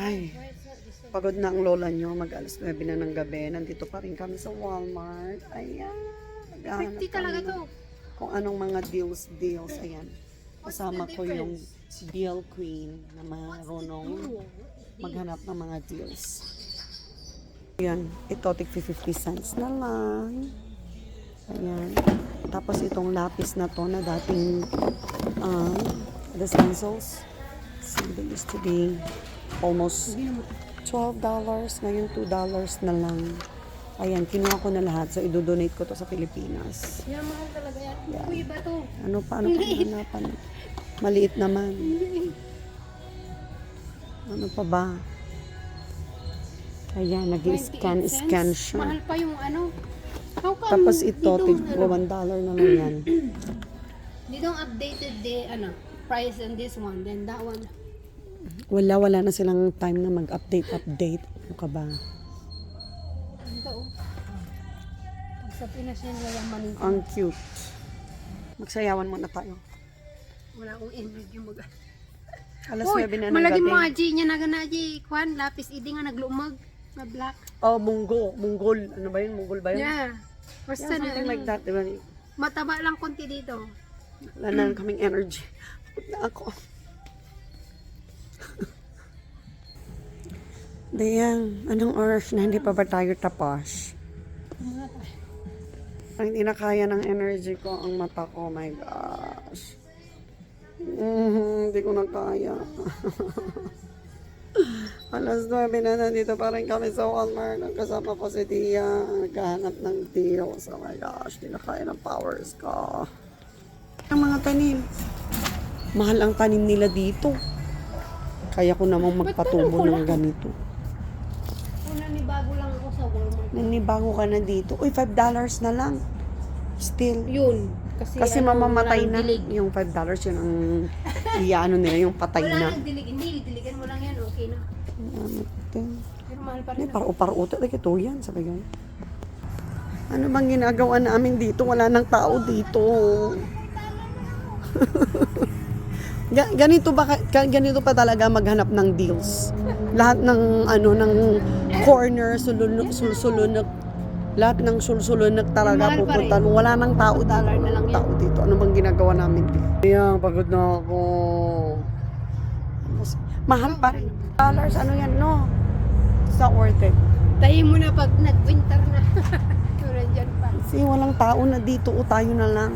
Ay, pagod na ang lola nyo. Mag-alas 9 na ng gabi. Nandito pa rin kami sa Walmart. Ayan. Naghahanap 50 talaga kami to. kung anong mga deals. Ayan. Kasama ko yung deal queen na marunong maghanap ng mga deals. Ayan. Ito, tig 50 cents na lang. Ayan. Tapos itong lapis na to na dating the stencils. See, they used to be almost $12. Ngayon $2 na lang. Ayan, kinuha ko na lahat. So, idodonate ko to sa Pilipinas. Yan, mahal talaga yan. Yan. Uy, ba to? Ano pa hanapan? Maliit naman. Ano pa ba? Ayan, 28 nag-scan cents. siya. Mahal pa yung ano. How come Tapos ito, tig ano, $1 na lang yan. they don't updated the price on this one, then that one. Wala na silang time na mag-update. Ano ka ba? Ito, oh. Pag sa Pinas yan, yayaman nito. Ang cute. Magsayawan muna tayo. Wala akong energy mag... Alas Uy, 9 na ng malagi gabi. mo aji niya na aji. Kwan, lapis, idi nga naglumag. Na black. Oh, munggol. Ano ba yun? Munggol ba yun? Yeah. Basta Yeah, na, something like that, diba? mataba lang konti dito. Wala na kaming energy. Pagod na ako. Dayan, anong oras na hindi pa ba tayo tapos? Ang hindi na kaya ng energy ko, ang mata ko, oh my gosh. Hindi ko na kaya. Alas 9 na nandito pa rin kami sa Walmart. Kasama ko si Tia. Naghahanap ng deals. Oh my gosh, hindi na kaya ng powers ko. Ang mga tanim. Mahal ang tanim nila dito. Kaya ko namang magpatubo ng ganito. Una ni bago lang ako sa Walmart. Nanibago ka na dito. Uy, $5 na lang. Still. Yun. Kasi ano, mamamatay wala na. nang dilig. Yung $5 yun ang iyaano nila, yung patay Wala na. nang dilig. Hindi, diligan mo lang yan. Okay na. Pero mahal pa Hindi, rin. paro-paro-uta na ito yan. Sabi ko. Ano bang ginagawa namin dito? Wala nang tao dito. Ganito pa talaga maghanap ng deals. Lahat ng corner, sulsulunok, lahat ng sulsulunok talaga Mahal pa pupunta. Wala nang tao dito. $1 na lang yan. Tao dito. Ano bang ginagawa namin dito? Ayan, pagod na ako. Mahal pa rin. Dollars, ano yan, no? It's not worth it. Tayo mo na pag nag-winter na. Pero dyan pa. Kasi walang tao na dito o tayo na lang.